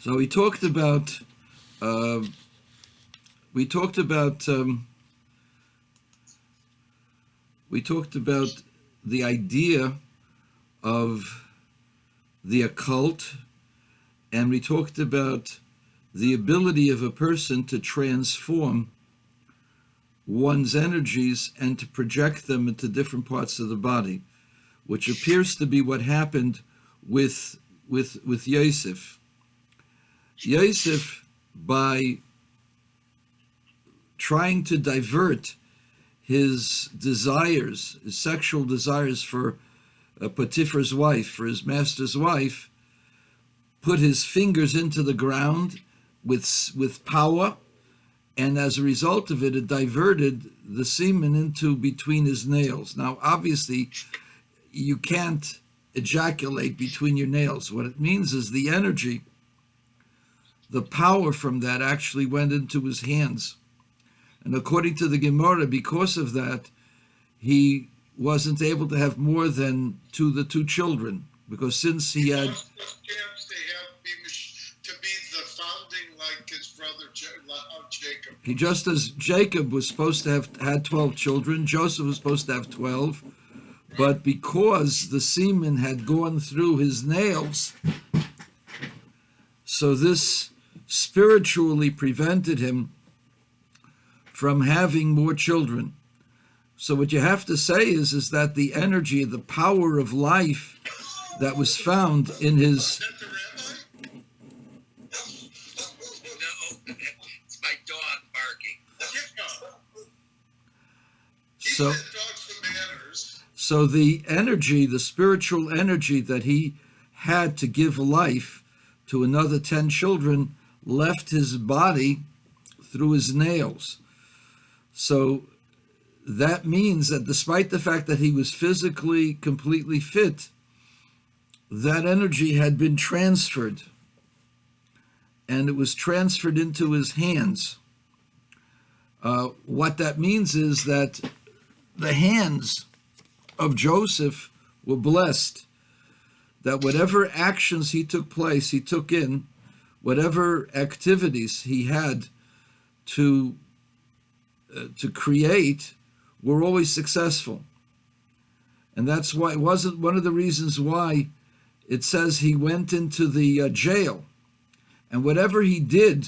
So uh, we talked about the idea of the occult, and we talked about the ability of a person to transform one's energies and to project them into different parts of the body, which appears to be what happened with Yosef. Yosef, by trying to divert his desires, his sexual desires for Potiphar's wife, for his master's wife, put his fingers into the ground with power, and as a result of it, it diverted the semen into between his nails. Now, obviously, you can't ejaculate between your nails. What it means is the energy, the power from that actually went into his hands. And according to the Gemara, because of that, he wasn't able to have more than the two children, because since he had... to be the founding like his brother Jacob. He, just as Jacob was supposed to have had 12 children, Joseph was supposed to have 12, but because the semen had gone through his nails, so this spiritually prevented him from having more children. So what you have to say is that the energy, the power of life that was found in his... No, it's my dog barking. So the energy, the spiritual energy that he had to give life to another 10 children left his body through his nails. So that means that despite the fact that he was physically completely fit, that energy had been transferred, and it was transferred into his hands. What that means is that the hands of Joseph were blessed, that whatever actions he took in, whatever activities he had to create, were always successful. And that's why it wasn't one of the reasons why it says he went into the jail, and whatever he did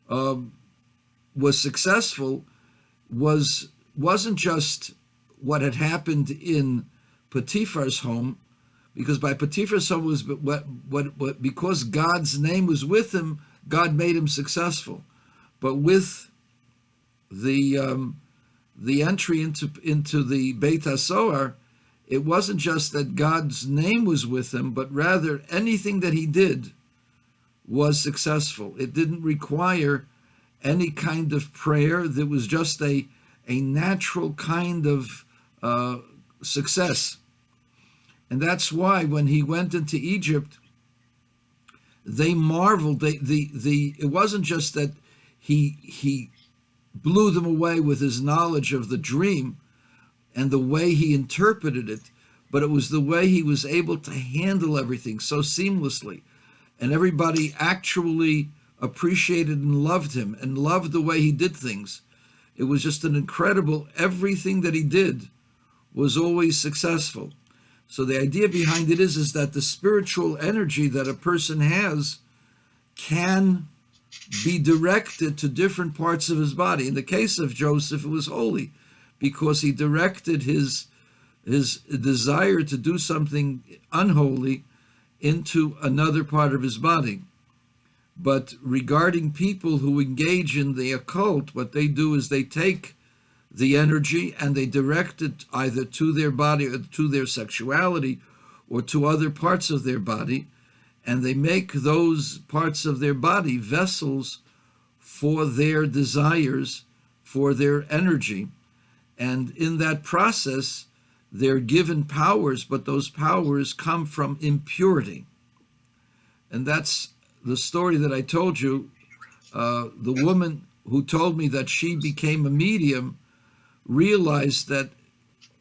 was successful, wasn't just what had happened in Potiphar's home, because by Potiphar's home was what because God's name was with him, God made him successful. But with the entry into the Beit HaSohar, it wasn't just that God's name was with him, but rather anything that he did was successful. It didn't require any kind of prayer. There was just a natural kind of success. And that's why when he went into Egypt, they marveled. It wasn't just that he blew them away with his knowledge of the dream and the way he interpreted it, but it was the way he was able to handle everything so seamlessly. And everybody actually appreciated and loved him and loved the way he did things. It was just an incredible, everything that he did was always successful. So the idea behind it is that the spiritual energy that a person has can be directed to different parts of his body. In the case of Joseph, it was holy, because he directed his desire to do something unholy into another part of his body. But regarding people who engage in the occult, what they do is they take the energy and they direct it either to their body or to their sexuality or to other parts of their body, and they make those parts of their body vessels for their desires, for their energy. And in that process, they're given powers, but those powers come from impurity. And that's the story that I told you. The woman who told me that she became a medium realized that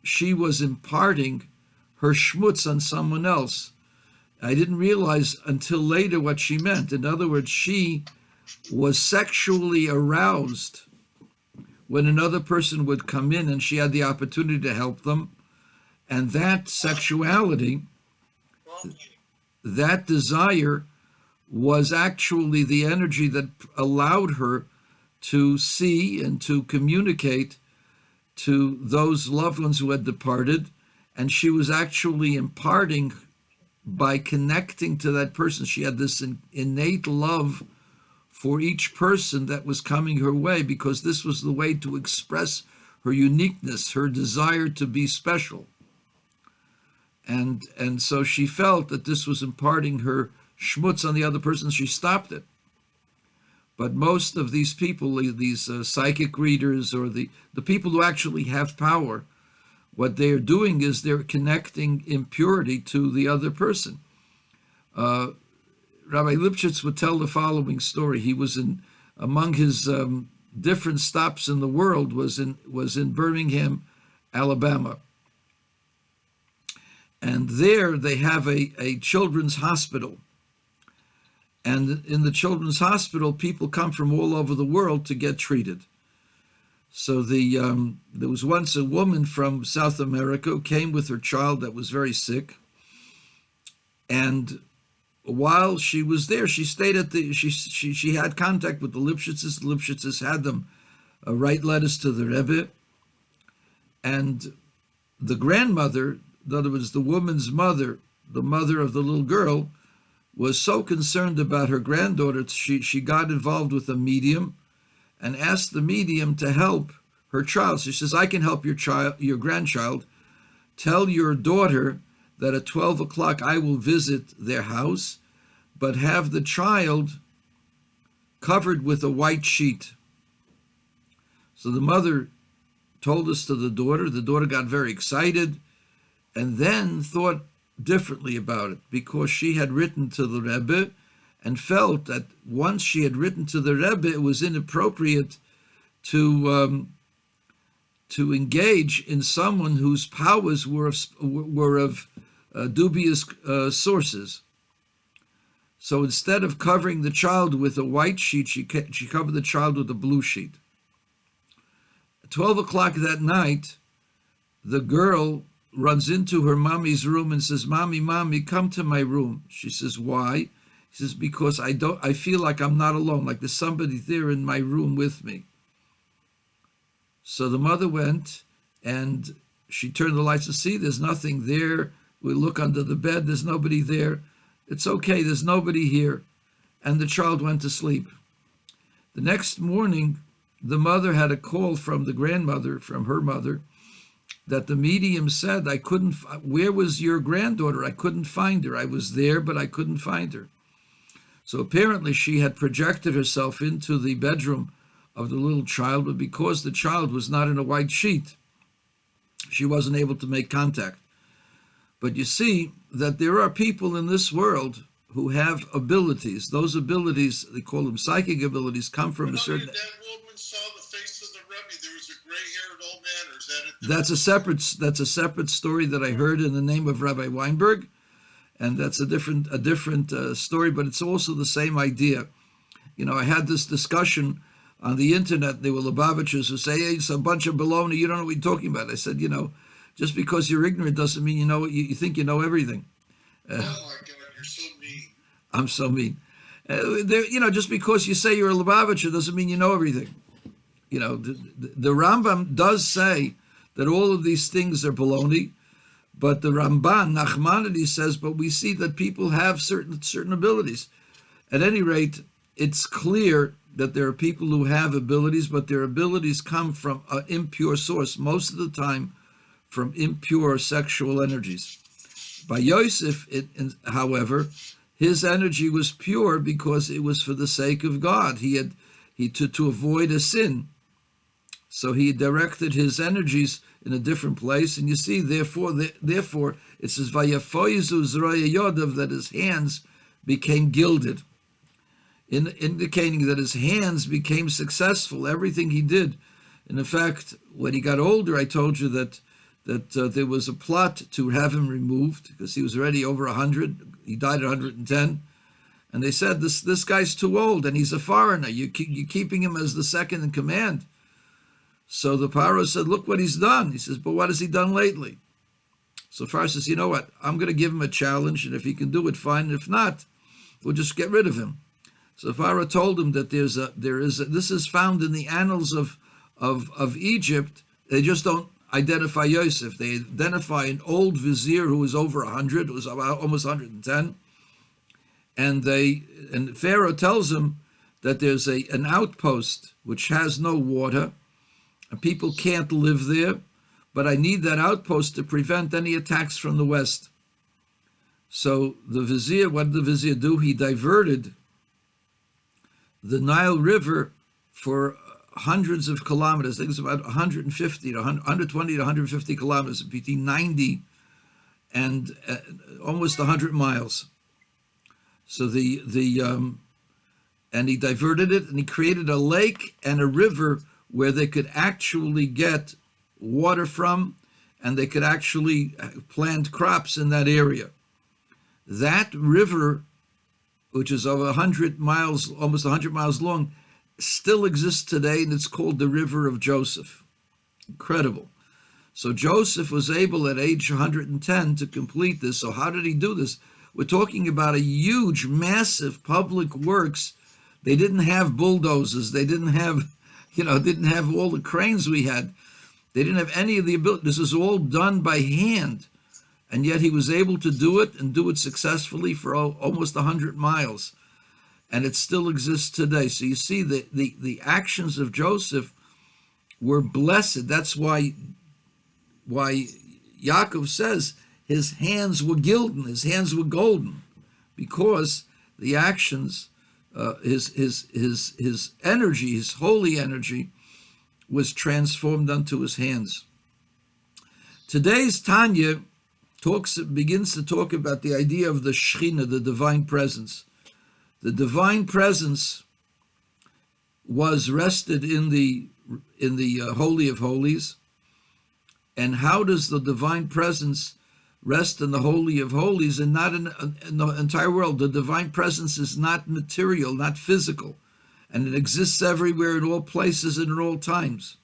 she was imparting her schmutz on someone else. I didn't realize until later what she meant. In other words, she was sexually aroused when another person would come in and she had the opportunity to help them. And that sexuality, that desire, was actually the energy that allowed her to see and to communicate to those loved ones who had departed. And she was actually imparting, by connecting to that person, she had this innate love for each person that was coming her way, because this was the way to express her uniqueness, her desire to be special. And so she felt that this was imparting her schmutz on the other person. She stopped it. But most of these people, these psychic readers, or the people who actually have power, what they're doing is they're connecting impurity to the other person. Rabbi Lipschitz would tell the following story. He was among his different stops in the world was in Birmingham, Alabama. And there they have a children's hospital. And in the children's hospital, people come from all over the world to get treated. So there was once a woman from South America who came with her child that was very sick. And while she was there, she stayed at she had contact with the Lipschitzes. The Lipschitzes had them write letters to the Rebbe. And the grandmother, in other words, the woman's mother, the mother of the little girl, was so concerned about her granddaughter, she got involved with a medium and asked the medium to help her child. She says, I can help your grandchild. Tell your daughter that at 12 o'clock I will visit their house, but have the child covered with a white sheet. So the mother told this to the daughter. The daughter got very excited and then thought differently about it, because she had written to the Rebbe and felt that once she had written to the Rebbe, it was inappropriate to engage in someone whose powers were of dubious sources. So instead of covering the child with a white sheet, she covered the child with a blue sheet. At 12 o'clock that night, the girl runs into her mommy's room and says, Mommy, come to my room. She says, why? He says, because I feel like I'm not alone, like there's somebody there in my room with me. So the mother went and she turned the lights to see there's nothing there. We look under the bed, there's nobody there. It's okay, there's nobody here. And the child went to sleep. The next morning, the mother had a call from the grandmother, from her mother, that the medium said, where was your granddaughter? I couldn't find her. I was there, but I couldn't find her. So apparently she had projected herself into the bedroom of the little child, but because the child was not in a white sheet, she wasn't able to make contact. But you see that there are people in this world who have abilities. Those abilities, they call them psychic abilities, come from a certain... That woman saw the face of the Rebbe. There was a gray-haired old man, or is that it? That's a separate story that I heard in the name of Rabbi Weinberg, and that's a different story, but it's also the same idea. You know, I had this discussion on the internet. There were Lubavitchers who say, hey, it's a bunch of baloney, you don't know what you're talking about. I said, just because you're ignorant doesn't mean you know, you think you know everything. Oh my God, you're so mean. I'm so mean. Just because you say you're a Lubavitcher doesn't mean you know everything. The Rambam does say that all of these things are baloney, but the Ramban, Nachmanides, says, but we see that people have certain abilities. At any rate, it's clear that there are people who have abilities, but their abilities come from an impure source, most of the time from impure sexual energies. By Yosef, however, his energy was pure because it was for the sake of God. To avoid a sin. So he directed his energies in a different place, and you see, therefore, it says, "Vayafoizu zroya yodav," that his hands became gilded, indicating that his hands became successful. Everything he did, and in fact, when he got older, I told you that there was a plot to have him removed because he was already over 100, He died at 110. And they said, this guy's too old, and he's a foreigner. You're keeping him as the second in command. So the Paro said, look what he's done. He says, but what has he done lately? So Pharaoh says, you know what? I'm going to give him a challenge, and if he can do it, fine. If not, we'll just get rid of him. So Pharaoh told him that this is found in the annals of Egypt. They just don't identify Yosef. They identify an old vizier who was over 100, who was about almost 110. And Pharaoh tells him that there's an outpost which has no water, and people can't live there, but I need that outpost to prevent any attacks from the west. So the vizier, what did the vizier do? He diverted the Nile River for hundreds of kilometers. I think it's about 150 to 120 to 150 kilometers, between 90 and almost 100 miles. So and he diverted it, and he created a lake and a river where they could actually get water from, and they could actually plant crops in that area. That river, which is over 100 miles, almost 100 miles long, still exists today, and it's called the River of Joseph. Incredible. So Joseph was able at age 110 to complete this. So how did he do this? We're talking about a huge, massive public works. They didn't have bulldozers. They didn't have, didn't have all the cranes we had. They didn't have any of the ability. This is all done by hand. And yet he was able to do it, and do it successfully for almost 100 miles. And it still exists today. So you see the actions of Joseph were blessed. That's why Yaakov says his hands were gilden, his hands were golden, because the actions, his energy, his holy energy, was transformed unto his hands. Today's Tanya begins to talk about the idea of the Shekhinah, the divine presence. The divine presence was rested in the Holy of Holies. And how does the divine presence rest in the Holy of Holies and not in the entire world? The divine presence is not material, not physical, and it exists everywhere, in all places and in all times.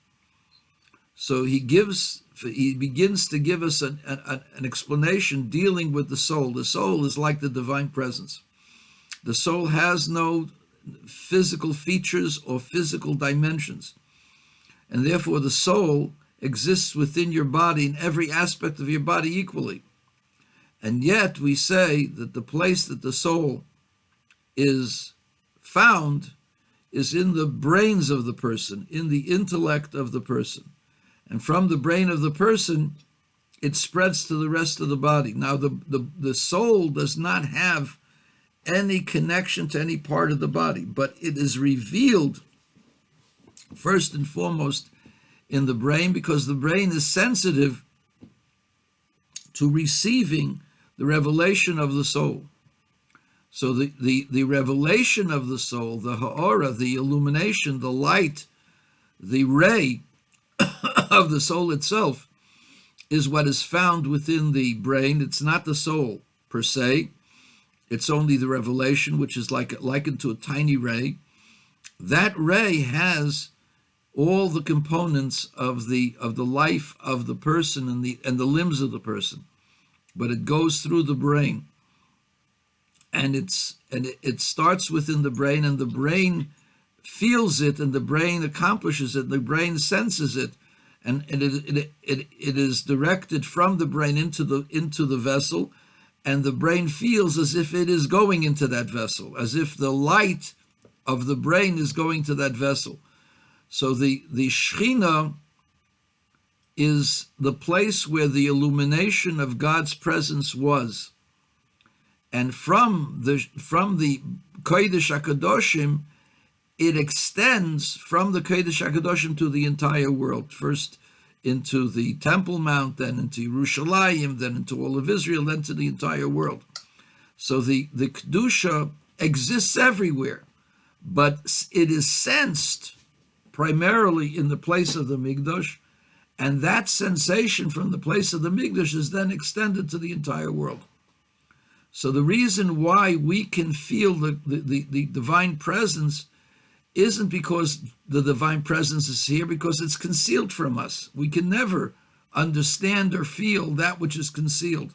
So he begins to give us an explanation dealing with the soul. The soul is like the divine presence. The soul has no physical features or physical dimensions, and therefore the soul exists within your body, in every aspect of your body equally. And yet we say that the place that the soul is found is in the brains of the person, in the intellect of the person. And from the brain of the person, it spreads to the rest of the body. Now, the soul does not have any connection to any part of the body, but it is revealed first and foremost in the brain, because the brain is sensitive to receiving the revelation of the soul. So the revelation of the soul, the ha'ora, the illumination, the light, the ray of the soul itself, is what is found within the brain. It's not the soul per se. It's only the revelation, which is likened to a tiny ray. That ray has all the components of the life of the person and the limbs of the person, but it goes through the brain, and it starts within the brain, and the brain feels it, and the brain accomplishes it, and the brain senses it, and it is directed from the brain into the vessel, and the brain feels as if it is going into that vessel, as if the light of the brain is going to that vessel. So the Shekhinah is the place where the illumination of God's presence was. And from the Kodesh HaKadoshim, it extends from the Kodesh HaKadoshim to the entire world. First into the Temple Mount, then into Yerushalayim, then into all of Israel, then to the entire world. So the Kedusha exists everywhere, but it is sensed primarily in the place of the Mikdash, and that sensation from the place of the Mikdash is then extended to the entire world. So the reason why we can feel the divine presence isn't because the divine presence is here, because it's concealed from us. We can never understand or feel that which is concealed.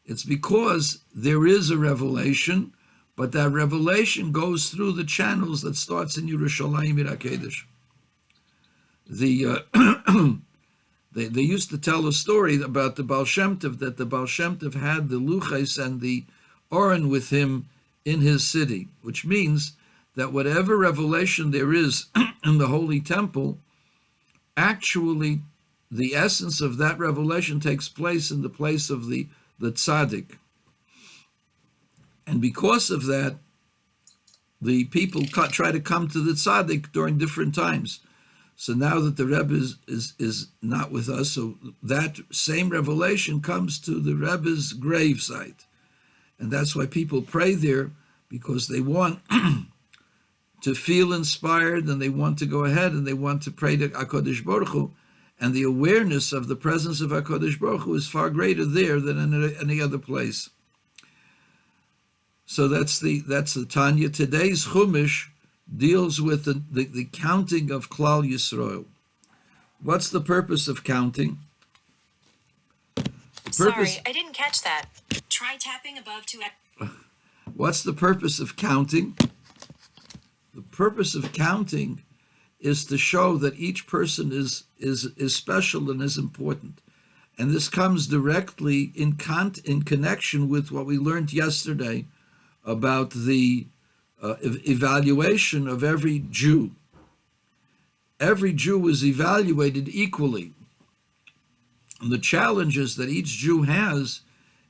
It's because there is a revelation, but that revelation goes through the channels that starts in Yerushalayim Ir HaKodesh. They used to tell a story about the Baal Shem Tov, that the Baal Shem Tov had the Luchais and the Oren with him in his city, which means that whatever revelation there is in the Holy Temple, actually the essence of that revelation takes place in the place of the tzaddik. And because of that, the people try to come to the tzaddik during different times. So now that the Rebbe is not with us, so that same revelation comes to the Rebbe's gravesite. And that's why people pray there, because they want to feel inspired, and they want to go ahead and they want to pray to HaKadosh Baruch Hu. And the awareness of the presence of HaKadosh Baruch Hu is far greater there than in any other place. So that's the Tanya. Today's Chumash deals with the counting of Klal Yisrael. What's the purpose of counting? Sorry, I didn't catch that. Try tapping above to... What's the purpose of counting? The purpose of counting is to show that each person is special and is important. And this comes directly in connection with what we learned yesterday about the evaluation of every Jew. Every Jew is evaluated equally. And the challenges that each Jew has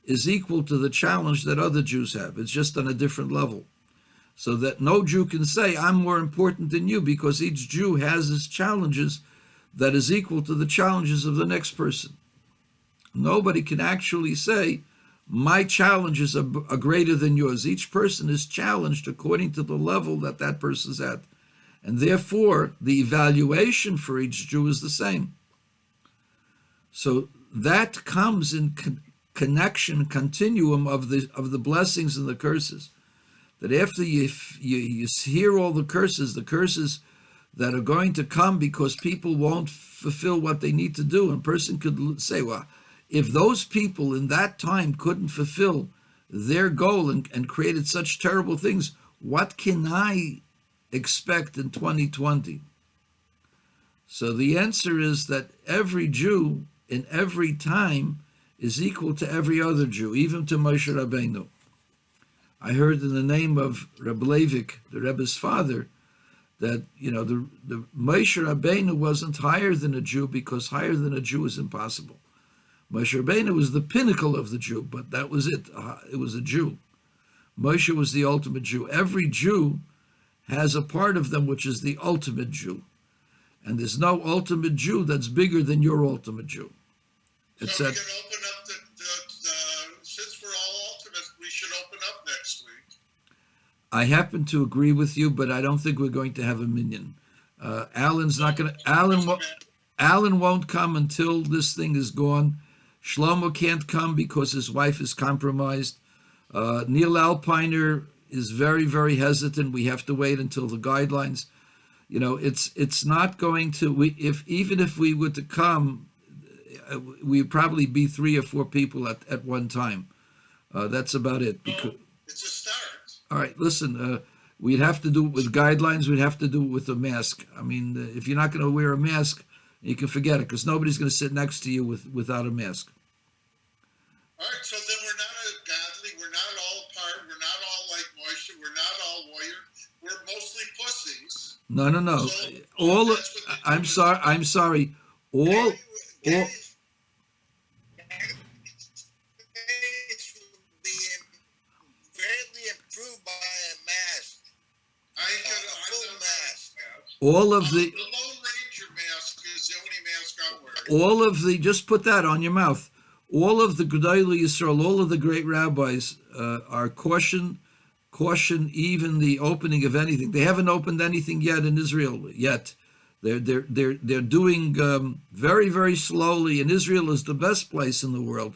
is equal to the challenge that other Jews have. It's just on a different level. So that no Jew can say, I'm more important than you, because each Jew has his challenges that is equal to the challenges of the next person. Nobody can actually say, my challenges are greater than yours. Each person is challenged according to the level that that person's at. And therefore, the evaluation for each Jew is the same. So that comes in continuum of the blessings and the curses. That after you hear all the curses that are going to come because people won't fulfill what they need to do, and a person could say, well, if those people in that time couldn't fulfill their goal and created such terrible things, what can I expect in 2020? So the answer is that every Jew in every time is equal to every other Jew, even to Moshe Rabbeinu. I heard in the name of Reb Leivik, the Rebbe's father, that the Moshe Rabbeinu wasn't higher than a Jew, because higher than a Jew is impossible. Moshe Rabbeinu was the pinnacle of the Jew, but that was it. It was a Jew. Moshe was the ultimate Jew. Every Jew has a part of them which is the ultimate Jew. And there's no ultimate Jew that's bigger than your ultimate Jew. It's so we can open up since we're all ultimate, we should open up next week. I happen to agree with you, but I don't think we're going to have a minyan. Alan's not going to. Alan won't come until this thing is gone. Shlomo can't come because his wife is compromised. Neil Alpiner is very, very hesitant. We have to wait until the guidelines. It's not going to. Even if we were to come, we'd probably be 3 or 4 people at one time. That's about it. It's a start. All right, listen. We'd have to do it with guidelines. We'd have to do it with a mask. I mean, if you're not going to wear a mask, you can forget it, because nobody's going to sit next to you without a mask. All right, so then we're not godly. We're not all apart. We're not all like Moshe. We're not all warrior. We're mostly pussies. No. So, I'm sorry. All. All of the Lone Ranger mask is the only mask I'm wearing. All of the, just put that on your mouth. All of the Gedolei Yisrael, all of the great rabbis are caution even the opening of anything. They haven't opened anything yet in Israel yet. They're doing very, very slowly, and Israel is the best place in the world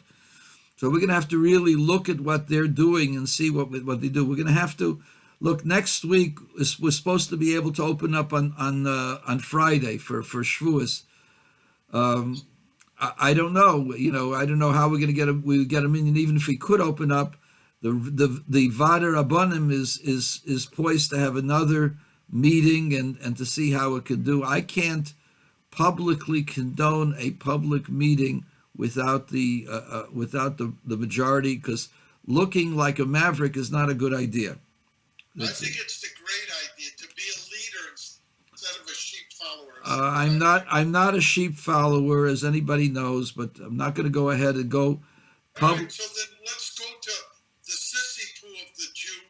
So we're going to have to really look at what they're doing and see what they do. We're going to have to look next week. We're supposed to be able to open up on Friday for Shavuos. I don't know. I don't know how we're going to get them in. And even if we could open up, the Vada Rabbanim is poised to have another meeting and to see how it could do. I can't publicly condone a public meeting without the majority, because looking like a maverick is not a good idea. I think it's the great idea to be a leader instead of a sheep follower. I'm not a sheep follower, as anybody knows, but I'm not going to go ahead and go public. Right, so then let's go to the sissy poo of the Jew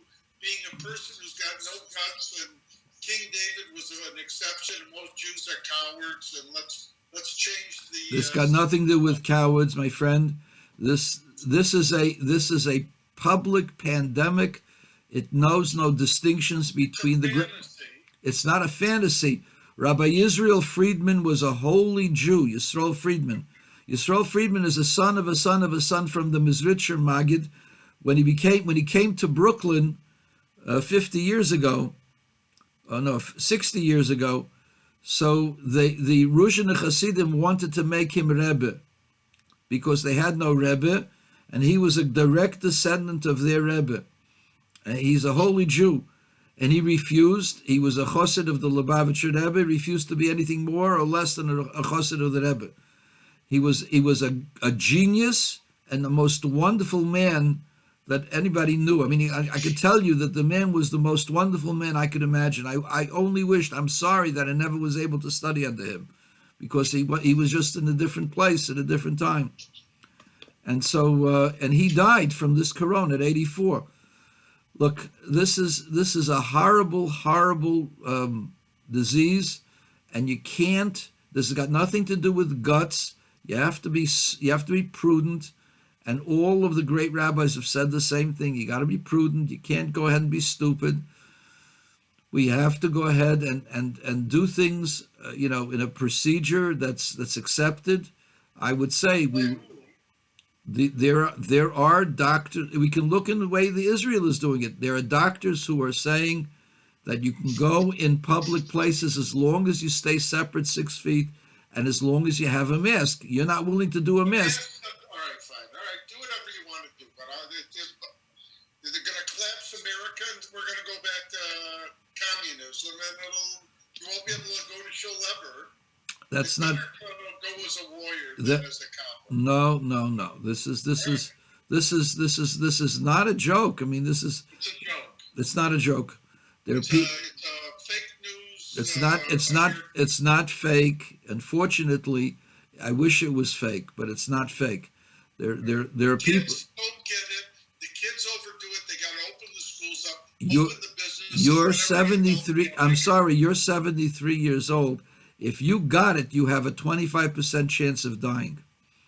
being a person who's got no guts, and King David was an exception, and most Jews are cowards, and let's change the. This got nothing to do with cowards, my friend. This is a public pandemic. It knows no distinctions between the. It's not a fantasy. Rabbi Yisrael Friedman was a holy Jew. Yisrael Friedman. Yisrael Friedman is a son of a son of a son from the Mizritcher Maggid. When he came to Brooklyn 50 years ago, 60 years ago, so the Ruzhin Hasidim wanted to make him Rebbe because they had no Rebbe, and he was a direct descendant of their Rebbe. He's a holy Jew, and he refused. He was a chassid of the Lubavitcher Rebbe, refused to be anything more or less than a chassid of the Rebbe. He was a genius and the most wonderful man that anybody knew. I mean, I could tell you that the man was the most wonderful man I could imagine. I only wished, I'm sorry that I never was able to study under him, because he was just in a different place at a different time. And so, and he died from this corona at 84. Look, this is a horrible, horrible disease, and you can't. This has got nothing to do with guts. You have to be prudent, and all of the great rabbis have said the same thing. You got to be prudent. You can't go ahead and be stupid. We have to go ahead and do things, in a procedure that's accepted. I would say there are doctors. We can look in the way the Israel is doing it. There are doctors who are saying that you can go in public places as long as you stay separate 6 feet, and as long as you have a mask. You're not willing to do a mask. All right, fine. All right, do whatever you want to do. But they're going to collapse America, and we're going to go back to communism, and you won't be able to go to Shul ever. That's not. Go as a warrior than as a cowboy. No. This is not a joke. I mean, this is. It's a joke. It's not a joke. There are it's people. Fake news. It's not fake. Unfortunately, I wish it was fake, but it's not fake. There are people. Kids don't get it. The kids overdo it. They got to open the schools up. Open the businesses. You're 73. I'm sorry. You're 73 years old. If you got it, you have a 25% chance of dying.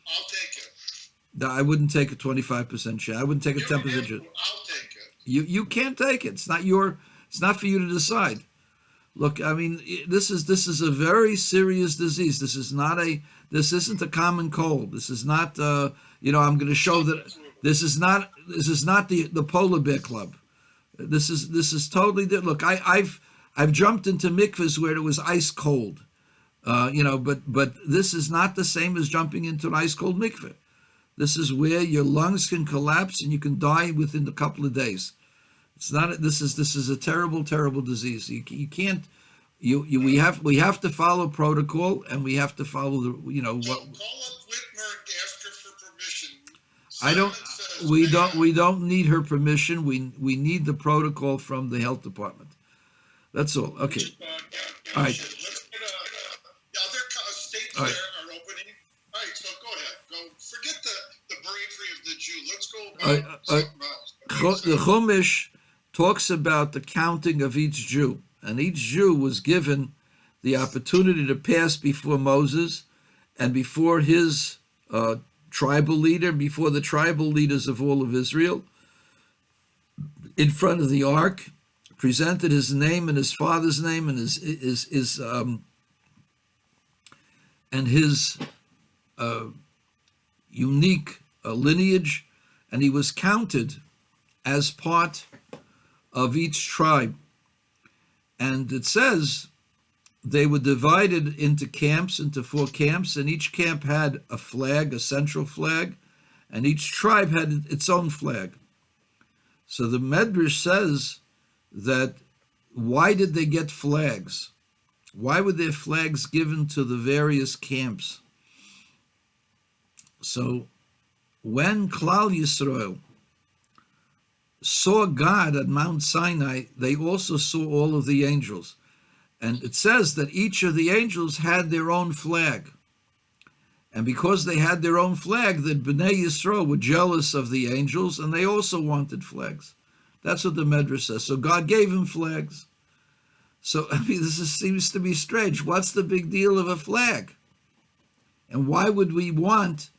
I'll take it. I wouldn't take a 25% chance. I wouldn't take a 10% chance. I'll take it. You can't take it. It's not for you to decide. Look, I mean, this is a very serious disease. This isn't a common cold. This is not I'm going to show that this is not the Polar Bear Club. This is totally different. Look, I've jumped into mikvahs where it was ice cold. But this is not the same as jumping into an ice cold mikveh. This is where your lungs can collapse and you can die within a couple of days. It's not. This is a terrible, terrible disease. You can't. We have to follow protocol, and we have to follow the. So call up Whitmer and ask her for permission. We don't need her permission. We need the protocol from the health department. That's all. Okay. All right. Other states there are opening. All right, so go ahead. Go. Forget the bravery of the Jew. Let's go about something else. The Chumash talks about the counting of each Jew, and each Jew was given the opportunity to pass before Moses and before his tribal leader, before the tribal leaders of all of Israel, in front of the ark, presented his name and his father's name and his unique lineage, and he was counted as part of each tribe. And it says they were divided into camps, into 4 camps, and each camp had a flag, a central flag, and each tribe had its own flag. So the Medrash says that why did they get flags? Why were there flags given to the various camps? So when Klal Yisrael saw God at Mount Sinai, they also saw all of the angels. And it says that each of the angels had their own flag. And because they had their own flag, the Bnei Yisrael were jealous of the angels, and they also wanted flags. That's what the Medrash says. So God gave them flags. So, I mean, seems to be strange. What's the big deal of a flag? And why would we want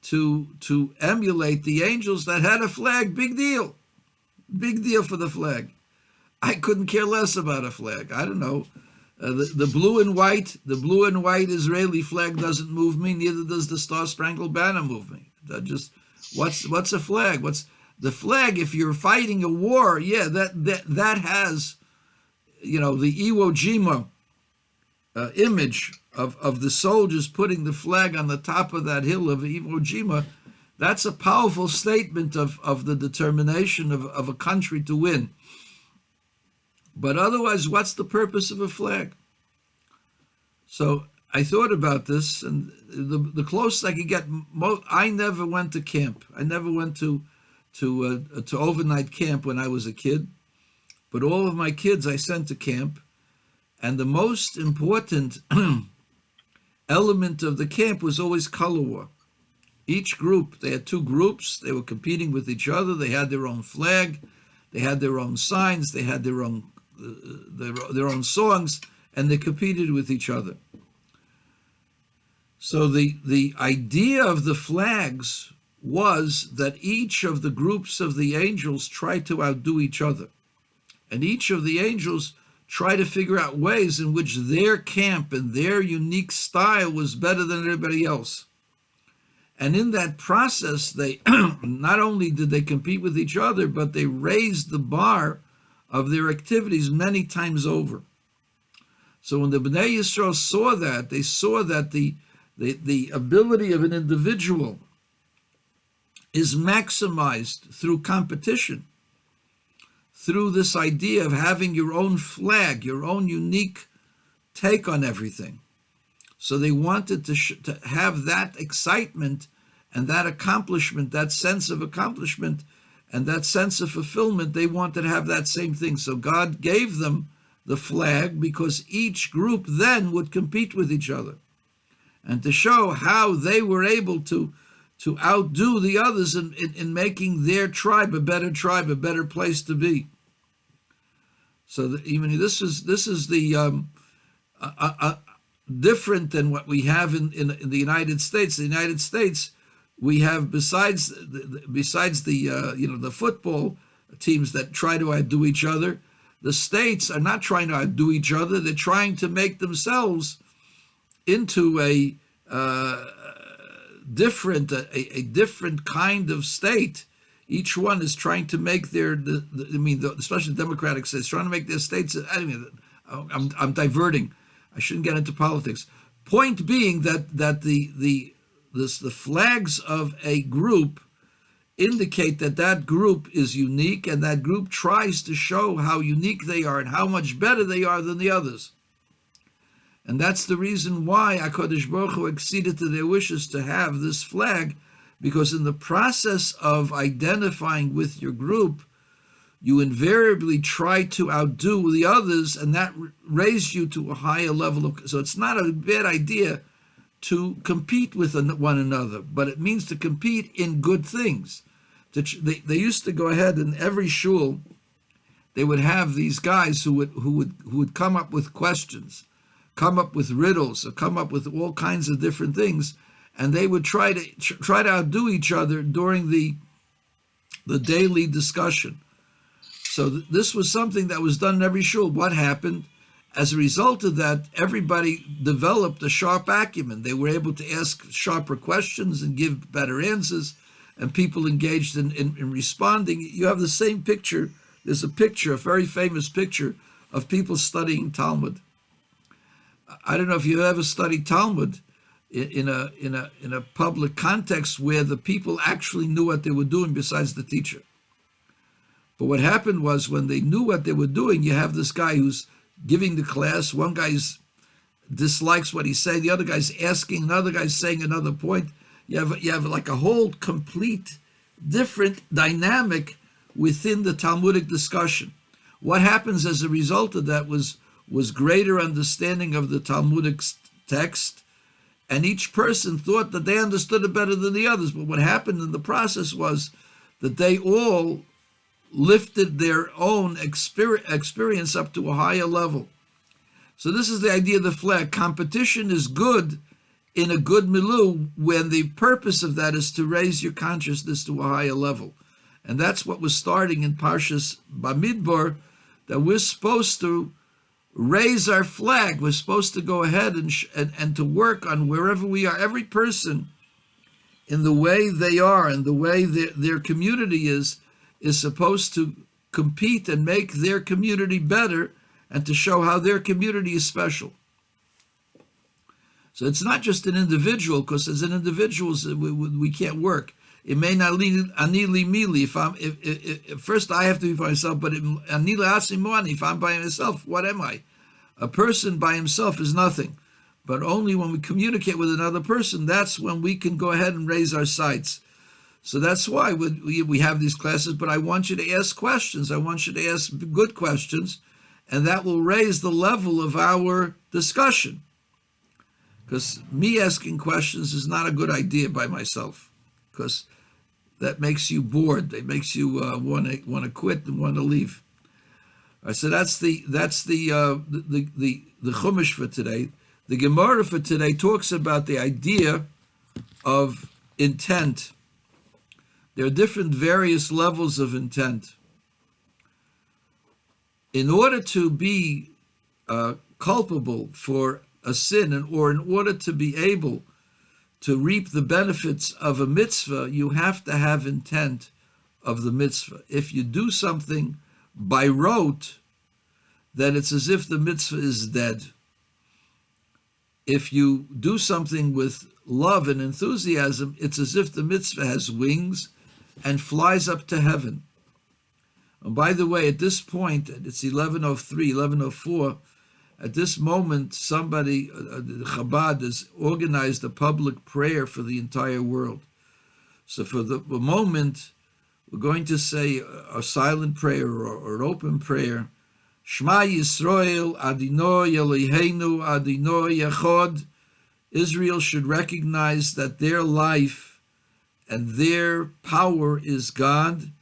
to emulate the angels that had a flag? Big deal. Big deal for the flag. I couldn't care less about a flag. I don't know. The blue and white Israeli flag doesn't move me. Neither does the Star Spangled Banner move me. What's a flag? What's the flag? If you're fighting a war, yeah, that has, the Iwo Jima image of the soldiers putting the flag on the top of that hill of Iwo Jima. That's a powerful statement of the determination of a country to win. But otherwise, what's the purpose of a flag? So I thought about this, and the closest I could get, I never went to camp. I never went to overnight camp when I was a kid. But all of my kids I sent to camp. And the most important element of the camp was always color war. Each group, they had 2 groups. They were competing with each other. They had their own flag. They had their own signs. They had their own songs, and they competed with each other. So the idea of the flags was that each of the groups of the angels tried to outdo each other. And each of the angels tried to figure out ways in which their camp and their unique style was better than everybody else. And in that process, they not only did they compete with each other, but they raised the bar of their activities many times over. So when the Bnei Yisrael saw that, they saw that the ability of an individual is maximized through competition, through this idea of having your own flag, your own unique take on everything. So they wanted to have that excitement and that accomplishment, that sense of accomplishment, and that sense of fulfillment. They wanted to have that same thing. So God gave them the flag because each group then would compete with each other, and to show how they were able to outdo the others in making their tribe, a better place to be. So even this is the different than what we have in the United States. The United States, we have besides the football teams that try to outdo each other, the states are not trying to outdo each other. They're trying to make themselves into a different kind of state. Each one is trying to make especially the Democratic states, trying to make their states. I'm diverting. I shouldn't get into politics. Point being that the flags of a group indicate that group is unique, and that group tries to show how unique they are and how much better they are than the others. And that's the reason why HaKadosh Baruch Hu acceded to their wishes to have this flag, because in the process of identifying with your group, you invariably try to outdo the others, and that raised you to a higher level of. So it's not a bad idea to compete with one another, but it means to compete in good things. They used to go ahead, in every shul, they would have these guys who would come up with questions, come up with riddles, or come up with all kinds of different things, and they would try to outdo each other during the daily discussion. So this was something that was done in every shul. What happened? As a result of that, everybody developed a sharp acumen. They were able to ask sharper questions and give better answers. and people engaged in responding, you have the same picture. There's a picture, a very famous picture of people studying Talmud. I don't know if you ever studied Talmud in a public context where the people actually knew what they were doing besides the teacher. But what happened was, when they knew what they were doing, you have this guy who's giving the class. One guy's dislikes what he's saying. The other guy's asking. Another guy's saying another point. You have like a whole complete different dynamic within the Talmudic discussion. What happens as a result of that was greater understanding of the Talmudic text, and each person thought that they understood it better than the others. But what happened in the process was that they all lifted their own experience up to a higher level. So this is the idea of the flag. Competition is good in a good milieu when the purpose of that is to raise your consciousness to a higher level. And that's what was starting in Parshas Bamidbar, that we're supposed to raise our flag. We're supposed to go ahead and to work on wherever we are. Every person, in the way they are and the way their community is supposed to compete and make their community better and to show how their community is special. So it's not just an individual, because as an individual we can't work. It may not lead anili mili. If first I have to be by myself, but anili asimoni. If I'm by myself, what am I? A person by himself is nothing. But only when we communicate with another person, that's when we can go ahead and raise our sights. So that's why we have these classes. But I want you to ask questions. I want you to ask good questions, and that will raise the level of our discussion. Because me asking questions is not a good idea by myself, because that makes you bored. It makes you want to quit and want to leave. All right, so that's the Chumash for today. The Gemara for today talks about the idea of intent. There are different various levels of intent. In order to be culpable for a sin, or in order to be able to reap the benefits of a mitzvah, you have to have intent of the mitzvah. If you do something by rote, then it's as if the mitzvah is dead. If you do something with love and enthusiasm, it's as if the mitzvah has wings and flies up to heaven. And by the way, at this point, it's 11:03, 11:04, at this moment, somebody, Chabad, has organized a public prayer for the entire world. So for the moment, we're going to say a silent prayer or an open prayer. Shema Yisrael, Adonai Eloheinu, Adonai Echad. Israel should recognize that their life and their power is God,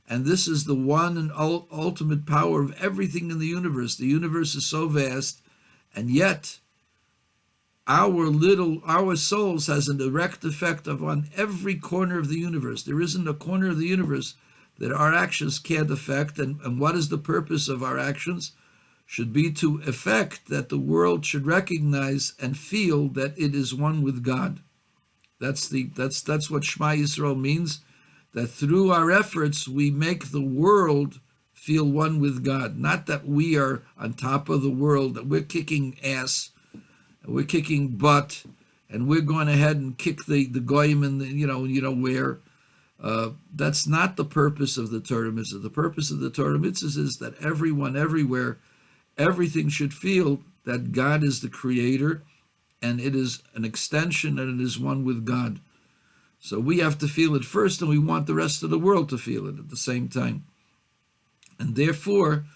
and this is the one and ultimate power of everything in the universe. The universe is so vast, and yet our souls has a direct effect on every corner of the universe. There isn't a corner of the universe that our actions can't affect. And what is the purpose of our actions? Should be to effect that the world should recognize and feel that it is one with God. That's what Shema Yisrael means, that through our efforts we make the world feel one with God. Not that we are on top of the world, that we're kicking ass, we're kicking butt, and we're going ahead and kick the goyim and where. That's not the purpose of the Torah mitzvah. The purpose of the Torah mitzvah is that everyone, everywhere, everything should feel that God is the creator, and it is an extension, and it is one with God. So we have to feel it first, and we want the rest of the world to feel it at the same time. And therefore,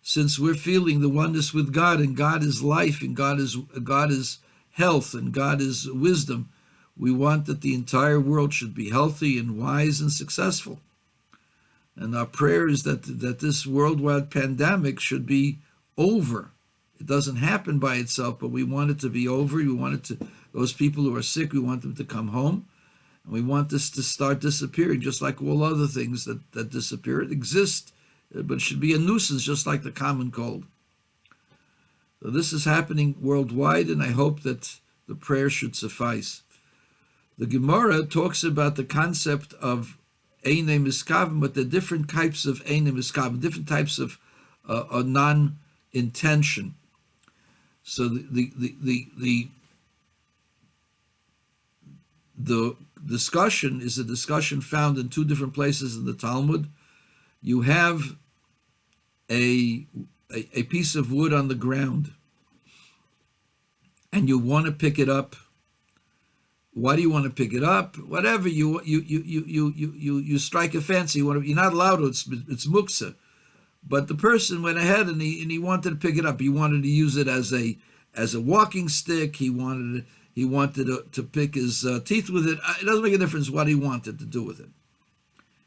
since we're feeling the oneness with God, and God is life, and God is health, and God is wisdom, we want that the entire world should be healthy and wise and successful. And our prayer is that this worldwide pandemic should be over. It doesn't happen by itself, but we want it to be over. We want those people who are sick, we want them to come home. And we want this to start disappearing, just like all other things that disappear. It exists, but it should be a nuisance, just like the common cold. So this is happening worldwide, and I hope that the prayer should suffice. The Gemara talks about the concept of Eine Miskavim, but the different types of Eine Miskavim, different types of non-intention. So the discussion is a discussion found in two different places in the Talmud. You have a piece of wood on the ground, and you want to pick it up. Why do you want to pick it up? Whatever you strike a fancy. You're not allowed to. It's muksa. But the person went ahead and he wanted to pick it up. He wanted to use it as a walking stick. He wanted to pick his teeth with it. It doesn't make a difference what he wanted to do with it.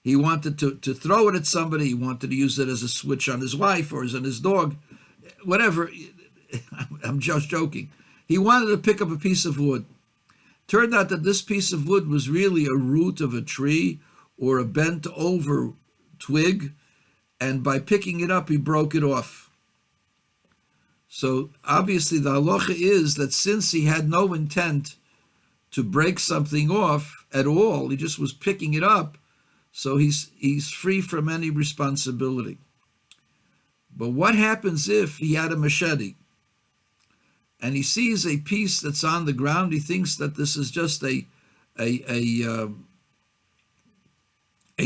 He wanted to throw it at somebody. He wanted to use it as a switch on his wife or as on his dog. Whatever. I'm just joking. He wanted to pick up a piece of wood. Turned out that this piece of wood was really a root of a tree or a bent over twig, and by picking it up, he broke it off. So obviously the halacha is that since he had no intent to break something off at all, he just was picking it up, so he's free from any responsibility. But what happens if he had a machete and he sees a piece that's on the ground? He thinks that this is just a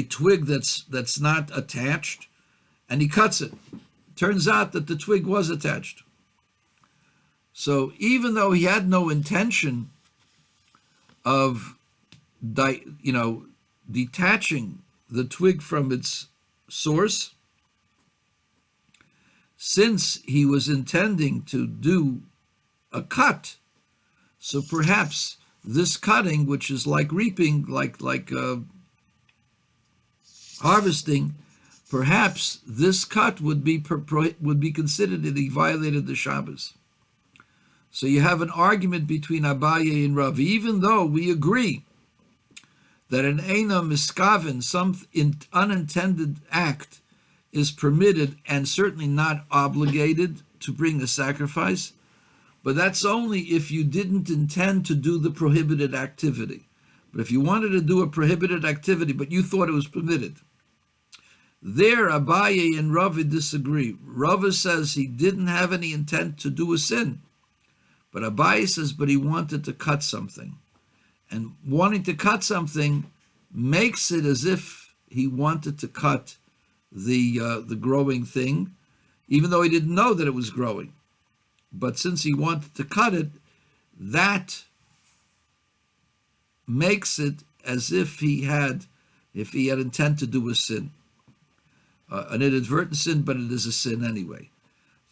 twig that's not attached, and he cuts it. Turns out that the twig was attached. So even though he had no intention of detaching the twig from its source, since he was intending to do a cut, so perhaps this cutting, which is like reaping, like harvesting, perhaps this cut would be considered that he violated the Shabbos. So you have an argument between Abaye and Rav, even though we agree that an Eina Miskaven, some unintended act, is permitted and certainly not obligated to bring a sacrifice. But that's only if you didn't intend to do the prohibited activity. But if you wanted to do a prohibited activity, but you thought it was permitted, there Abaye and Rava disagree. Rava says he didn't have any intent to do a sin. But Abaye says, but he wanted to cut something. And wanting to cut something makes it as if he wanted to cut the growing thing, even though he didn't know that it was growing. But since he wanted to cut it, that makes it as if he had intent to do a sin, an inadvertent sin, but it is a sin anyway.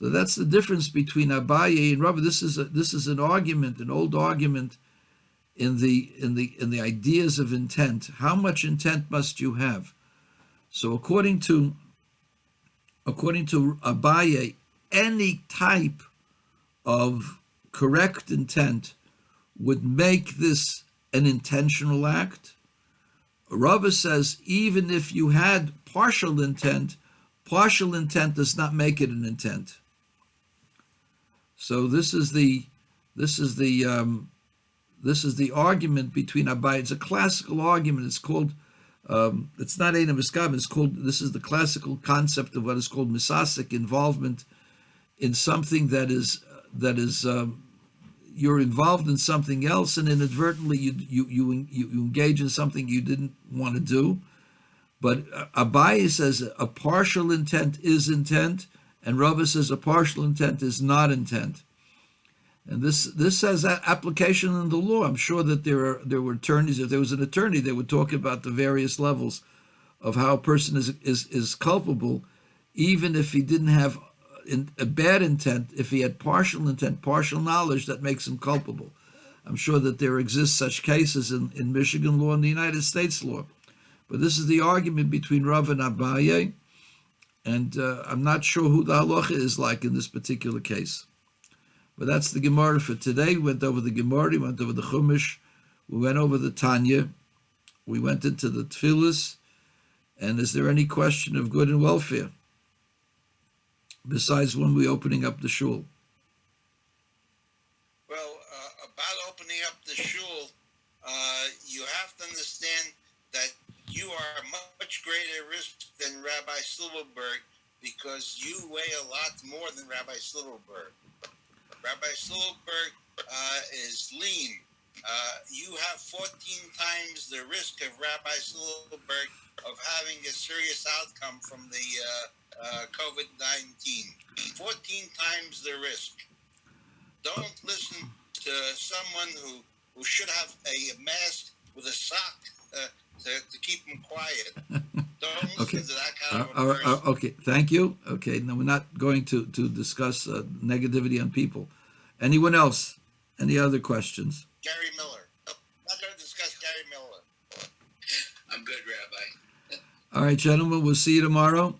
So that's the difference between Abaye and Rava. This is an argument, an old argument, in the ideas of intent. How much intent must you have? So according to Abaye, any type of correct intent would make this an intentional act. Rava says even if you had partial intent does not make it an intent. So this is the argument between Abaye. It's a classical argument. It's called it's not Eina Miskaven. It's called. This is the classical concept of what is called misasik, involvement in something that is you're involved in something else, and inadvertently you engage in something you didn't want to do. But Abaye says a partial intent is intent, and Rava says a partial intent is not intent. And this has application in the law. I'm sure that there were attorneys. If there was an attorney, they would talk about the various levels of how a person is culpable, even if he didn't have a bad intent. If he had partial intent, partial knowledge, that makes him culpable. I'm sure that there exist such cases in Michigan law and the United States law. But this is the argument between Rav and Abaye, and I'm not sure who the halacha is like in this particular case. But that's the Gemara for today. We went over the Gemara, we went over the Chumash, we went over the Tanya, we went into the Tfilis, and is there any question of good and welfare besides when we're opening up the shul? Well, about opening up the shul, Rabbi Slivelberg. Rabbi Slivelberg is lean. You have 14 times the risk of Rabbi Slivelberg of having a serious outcome from the COVID-19. 14 times the risk. Don't listen to someone who should have a mask with a sock to keep him quiet. Don't listen Okay. to that kind of a person. Okay, thank you. Okay, now we're not going to discuss negativity on people. Anyone else? Any other questions? Gary Miller. Not going to discuss Gary Miller. I'm good, Rabbi. All right, gentlemen, we'll see you tomorrow.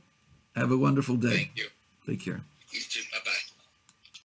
Have a wonderful day. Thank you. Take care.